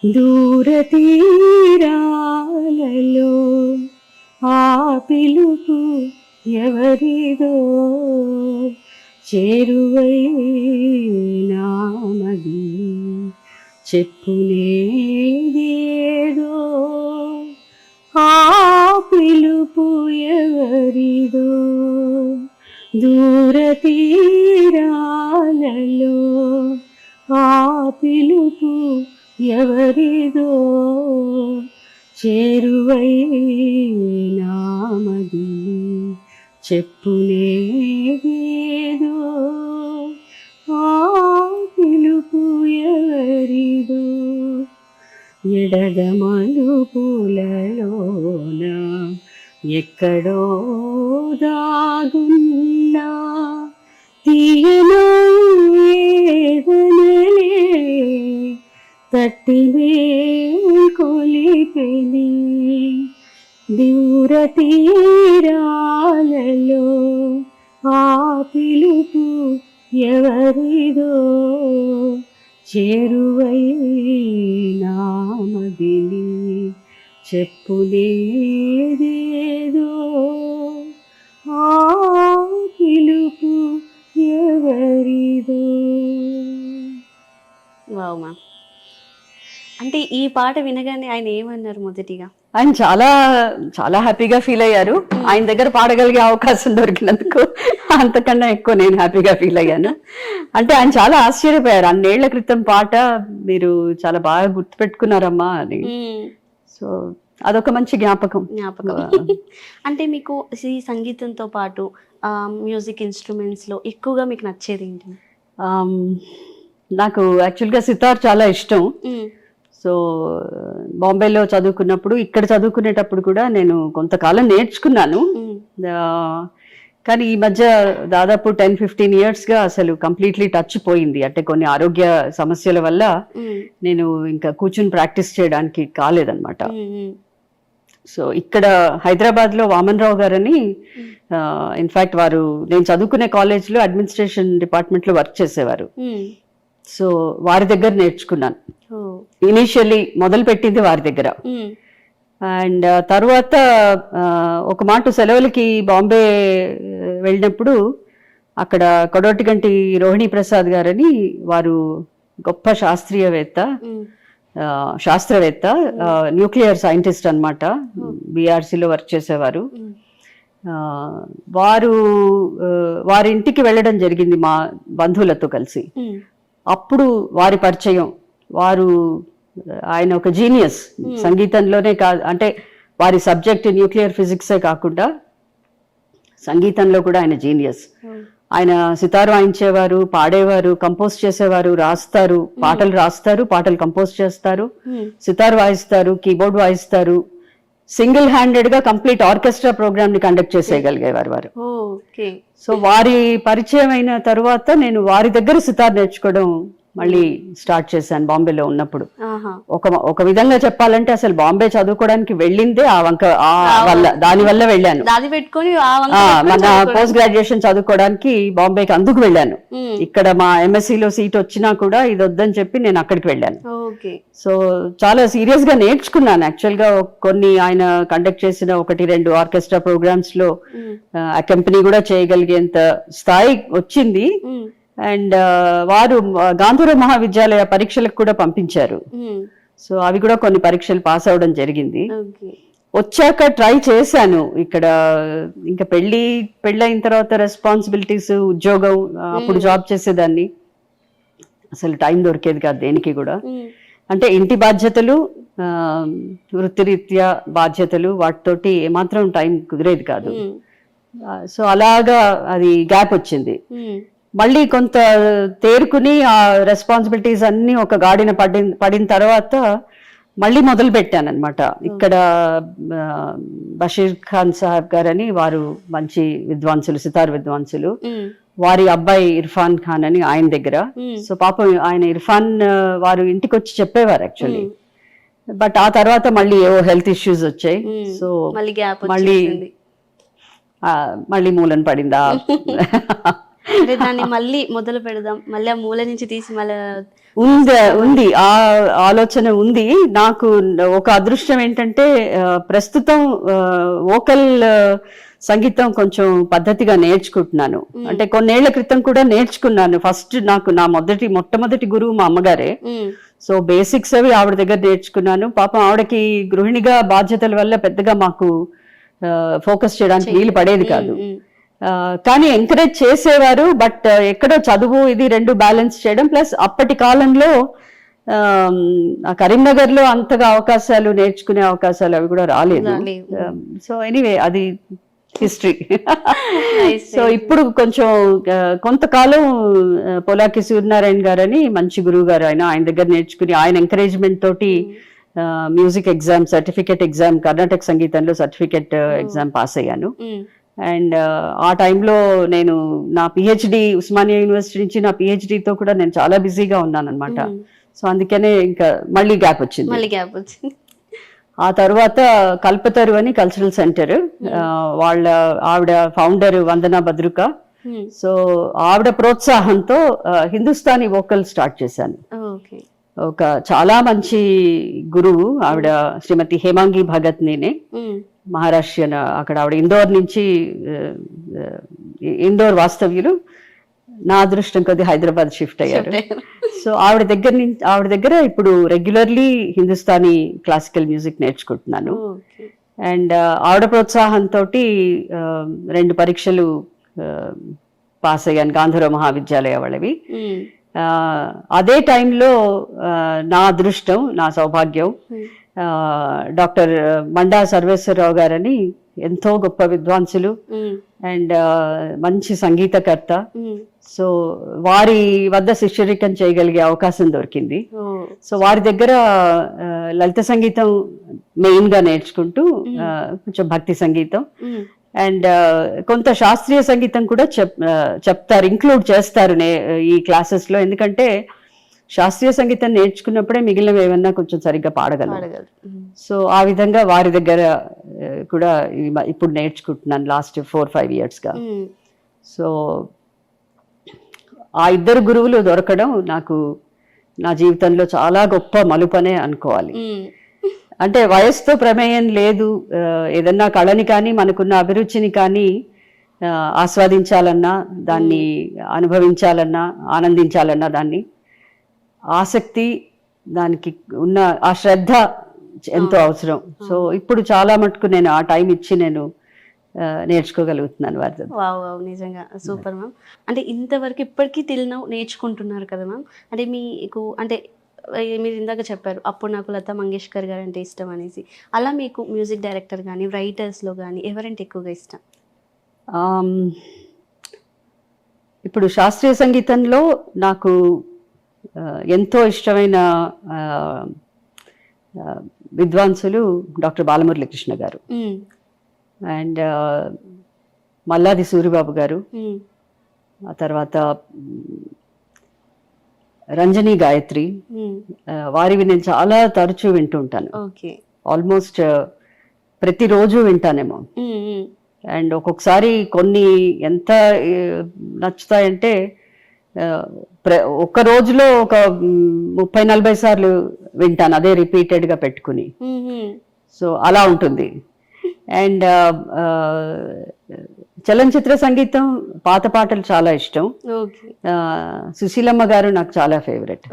దూర తీరాలలో ఆ పిలుపు ఎవరిదో చేరువైనామది చెప్పునేదేదో ఆ పిలుపు ఎవరిదో దూర తీరాలలో ఆ పిలుపు ఎవరిదో చేరువైనామది చెప్పునేదేదో ఆ పిలుపు ఎవరిదో ఎడదమలుపులలోన ఎక్కడో దాగున్నా తీయనో వేదనలే తట్టివే కొలిపెని దూర తీరాలలో ఆ పిలుపు ఎవరిదో చేరువైనామదిని చెప్పులేదేదో ఆ పిలుపు ఎవరిదో. Wow ma'am. అంటే ఈ పాట వినగానే ఆయన ఏమన్నారు మొదటిగా? ఆయన చాలా చాలా హ్యాపీగా ఫీల్ అయ్యారు. ఆయన దగ్గర పాడగలిగే అవకాశం దొరికినందుకు అంతకన్నా ఎక్కువ నేను హ్యాపీగా ఫీల్ అయ్యాను. అంటే ఆయన చాలా ఆశ్చర్యపోయారు, అన్నేళ్ల క్రితం పాట మీరు చాలా బాగా గుర్తుపెట్టుకున్నారమ్మా అని. సో అదొక మంచి జ్ఞాపకం. అంటే మీకు ఈ సంగీతంతో పాటు మ్యూజిక్ ఇన్స్ట్రుమెంట్స్లో ఎక్కువగా మీకు నచ్చేది ఏంటి? నాకు యాక్చువల్గా సితార్ చాలా ఇష్టం. సో బాంబేలో చదువుకున్నప్పుడు, ఇక్కడ చదువుకునేటప్పుడు కూడా నేను కొంతకాలం నేర్చుకున్నాను. కానీ ఈ మధ్య దాదాపు 10-15 yearsగా అసలు కంప్లీట్లీ టచ్ పోయింది. అంటే కొన్ని ఆరోగ్య సమస్యల వల్ల నేను ఇంకా కూర్చుని ప్రాక్టీస్ చేయడానికి కాలేదన్నమాట. సో ఇక్కడ హైదరాబాద్లో వామన్ రావు గారని, ఇన్ఫ్యాక్ట్ వారు నేను చదువుకునే కాలేజ్లో అడ్మినిస్ట్రేషన్ డిపార్ట్మెంట్లో వర్క్ చేసేవారు. సో వారి దగ్గర నేర్చుకున్నాను. ఇనీషియల్లీ మొదలు పెట్టింది వారి దగ్గర. అండ్ తర్వాత ఒక మాట సెలవులకి బాంబే వెళ్ళినప్పుడు అక్కడ కొడోటిగంటి రోహిణి ప్రసాద్ గారని, వారు గొప్ప శాస్త్రవేత్త, న్యూక్లియర్ సైంటిస్ట్ అనమాట, బీఆర్సీలో వర్క్ చేసేవారు. వారి ఇంటికి వెళ్ళడం జరిగింది మా బంధువులతో కలిసి. అప్పుడు వారి పరిచయం. ఆయన ఒక జీనియస్, సంగీతంలోనే కాదు, అంటే వారి సబ్జెక్ట్ న్యూక్లియర్ ఫిజిక్సే కాకుండా సంగీతంలో కూడా ఆయన జీనియస్. ఆయన సితార్ వాయించేవారు, పాడేవారు, కంపోజ్ చేసేవారు, పాటలు రాస్తారు, పాటలు కంపోజ్ చేస్తారు, సితార్ వాయిస్తారు, కీబోర్డ్ వాయిస్తారు. సింగిల్ హ్యాండెడ్ గా కంప్లీట్ ఆర్కెస్ట్రా ప్రోగ్రామ్ ని కండక్ట్ చేసేయగలిగేవారు వారు. సో వారి పరిచయం అయిన తర్వాత నేను వారి దగ్గర సితార్ నేర్చుకోవడం మళ్ళీ స్టార్ట్ చేశాను బాంబేలో ఉన్నప్పుడు. ఒక విధంగా చెప్పాలంటే అసలు బాంబే చదువుకోవడానికి వెళ్ళిందే దాని వల్ల వెళ్ళాను. మన పోస్ట్ గ్రాడ్యుయేషన్ చదువుకోవడానికి బాంబేకి అందుకు వెళ్ళాను. ఇక్కడ మా ఎంఎస్సీలో సీట్ వచ్చినా కూడా ఇది వద్దని చెప్పి నేను అక్కడికి వెళ్ళాను. సో చాలా సీరియస్ గా నేర్చుకున్నాను. యాక్చువల్ గా కొన్ని ఆయన కండక్ట్ చేసిన 1-2 ఆర్కెస్ట్రా ప్రోగ్రామ్స్ లో అకంపెనీ కూడా చేయగలిగేంత స్థాయి వచ్చింది. అండ్ వారు గాంధీరావు మహావిద్యాలయ పరీక్షలకు కూడా పంపించారు. సో అవి కూడా కొన్ని పరీక్షలు పాస్ అవడం జరిగింది. వచ్చాక ట్రై చేశాను ఇక్కడ. ఇంకా పెళ్ళైన తర్వాత రెస్పాన్సిబిలిటీస్, ఉద్యోగం, అప్పుడు జాబ్ చేసేదాన్ని, అసలు టైం దొరికేది కాదు దేనికి కూడా. అంటే ఇంటి బాధ్యతలు, వృత్తిరీత్యా బాధ్యతలు, వాటితోటి ఏమాత్రం టైం కుదిరేది కాదు. సో అలాగా అది గ్యాప్ వచ్చింది. మళ్ళీ కొంత తేరుకుని ఆ రెస్పాన్సిబిలిటీస్ అన్ని ఒక గాడిన పడిన తర్వాత మళ్ళీ మొదలు పెట్టాను అనమాట. ఇక్కడ బషీర్ ఖాన్ సాహెబ్ గారని, వారు మంచి విద్వాంసులు, సితార్ విద్వాంసులు. వారి అబ్బాయి ఇర్ఫాన్ ఖాన్ అని ఆయన దగ్గర. సో పాపం ఆయన ఇర్ఫాన్ వారు ఇంటికి వచ్చి చెప్పేవారు యాక్చువల్లీ. బట్ ఆ తర్వాత మళ్ళీ ఏవో హెల్త్ ఇష్యూస్ వచ్చాయి. సో మళ్ళీ మూలన పడిందా. దాన్ని మళ్ళీ మొదలు పెడదాం, మళ్ళీ ఆ మూల నుంచి తీసి మళ్ళీ ఉంది ఆ ఆలోచన ఉంది. నాకు ఒక అదృష్టం ఏంటంటే ప్రస్తుతం వోకల్ సంగీతం కొంచెం పద్ధతిగా నేర్చుకుంటున్నాను. అంటే కొన్నేళ్ల క్రితం కూడా నేర్చుకున్నాను. ఫస్ట్ నాకు నా మొట్టమొదటి గురువు మా అమ్మగారే. సో బేసిక్స్ అవి ఆవిడ దగ్గర నేర్చుకున్నాను. పాపం ఆవిడకి గృహిణిగా బాధ్యతల వల్ల పెద్దగా మాకు ఫోకస్ చేయడానికి వీలు పడేది కాదు. కానీ ఎంకరేజ్ చేసేవారు. బట్ ఎక్కడో చదువు ఇది రెండు బ్యాలెన్స్ చేయడం, ప్లస్ అప్పటి కాలంలో కరీంనగర్ లో అంతగా అవకాశాలు, నేర్చుకునే అవకాశాలు అవి కూడా రాలేదు. సో ఎనీవే అది హిస్టరీ. సో ఇప్పుడు కొంచెం కొంతకాలం పొలాకి సూర్యనారాయణ గారని మంచి గురువు గారు, ఆయన దగ్గర నేర్చుకుని ఆయన ఎంకరేజ్మెంట్ తోటి music exam, certificate exam, Karnataka సంగీతంలో సర్టిఫికెట్ ఎగ్జామ్ పాస్ అయ్యాను. అండ్ ఆ టైంలో నేను నా పిహెచ్డి ఉస్మానియా యూనివర్సిటీ నుంచి నా పిహెచ్డితో కూడా నేను చాలా బిజీగా ఉన్నాను అనమాట. సో అందుకనే ఇంకా మళ్ళీ గ్యాప్ వచ్చింది. ఆ తర్వాత కల్పతరు అని కల్చరల్ సెంటర్, ఆవిడ ఫౌండర్ వందనా భద్రుక. సో ఆవిడ ప్రోత్సాహంతో హిందుస్థానీ వోకల్ స్టార్ట్ చేశాను. ఒక చాలా మంచి గురువు ఆవిడ, శ్రీమతి హేమాంగి భగత్ నేనే, మహారాష్ట్రియన్. అక్కడ ఆవిడ ఇండోర్ వాస్తవ్యులు. నా అదృష్టం కొద్ది హైదరాబాద్ షిఫ్ట్ అయ్యారు. సో ఆవిడ దగ్గర ఇప్పుడు రెగ్యులర్లీ హిందుస్థానీ క్లాసికల్ మ్యూజిక్ నేర్చుకుంటున్నాను. అండ్ ఆవిడ ప్రోత్సాహంతో 2 పరీక్షలు పాస్ అయ్యాను, గాంధర్వ మహావిద్యాలయ వాళ్ళవి. అదే టైంలో నా అదృష్టం, నా సౌభాగ్యం, డాక్టర్ మండా సర్వేశ్వరరావు గారని ఎంతో గొప్ప విద్వాంసులు అండ్ మంచి సంగీతకర్త. సో వారి వద్ద శిష్యరికం చేయగలిగే అవకాశం దొరికింది. సో వారి దగ్గర లలిత సంగీతం మెయిన్ గా నేర్చుకుంటూ కొంచెం భక్తి సంగీతం అండ్ కొంత శాస్త్రీయ సంగీతం కూడా చెప్తారు, ఇంక్లూడ్ చేస్తారు ఈ క్లాసెస్ లో. ఎందుకంటే శాస్త్రీయ సంగీతం నేర్చుకున్నప్పుడే మిగిలినవి ఏమన్నా కొంచెం సరిగ్గా పాడగలరు. సో ఆ విధంగా వారి దగ్గర కూడా ఇప్పుడు నేర్చుకుంటున్నాను లాస్ట్ 4-5 years గా. సో ఆ 2 గురువులు దొరకడం నాకు నా జీవితంలో చాలా గొప్ప మలుపనే అనుకోవాలి. అంటే వయసుతో ప్రమేయం లేదు. ఏదన్నా కళని కానీ మనకున్న అభిరుచిని కానీ ఆస్వాదించాలన్నా, దాన్ని అనుభవించాలన్నా, ఆనందించాలన్నా, దాన్ని ఆసక్తి, దానికి ఉన్న ఆ శ్రద్ధ ఎంతో అవసరం. సో ఇప్పుడు చాలా మటుకు నేను ఆ టైం ఇచ్చి నేను నేర్చుకోగలుగుతున్నాను వారితో. నిజంగా సూపర్ మ్యామ్. అంటే ఇంతవరకు ఇప్పటికీ తెలియనో నేర్చుకుంటున్నారు కదా మ్యామ్. అంటే మీకు అంటే మీరు ఇందాక చెప్పారు అప్పుడు నాకు లతా మంగేష్కర్ గారు అంటే ఇష్టం అనేసి. అలా మీకు మ్యూజిక్ డైరెక్టర్ కానీ రైటర్స్లో కానీ ఎవరంటే ఎక్కువగా ఇష్టం? ఇప్పుడు శాస్త్రీయ సంగీతంలో నాకు ఎంతో ఇష్టమైన విద్వాంసులు డాక్టర్ బాలమురళీకృష్ణ గారు అండ్ మల్లాది సూరిబాబు గారు, ఆ తర్వాత రంజని గాయత్రి. వారివి నేను చాలా తరచూ వింటూ ఉంటాను, ఆల్మోస్ట్ ప్రతిరోజు వింటానేమో. అండ్ ఒక్కొక్కసారి కొన్ని ఎంత నచ్చుతాయంటే ఒక్క రోజులో ఒక 30-40 సార్లు వింటాను, అదే రిపీటెడ్ గా పెట్టుకుని. సో అలా ఉంటుంది. అండ్ చలనచిత్ర సంగీతం, పాత పాటలు చాలా ఇష్టం. సుశీలమ్మ గారు నాకు చాలా ఫేవరెట్.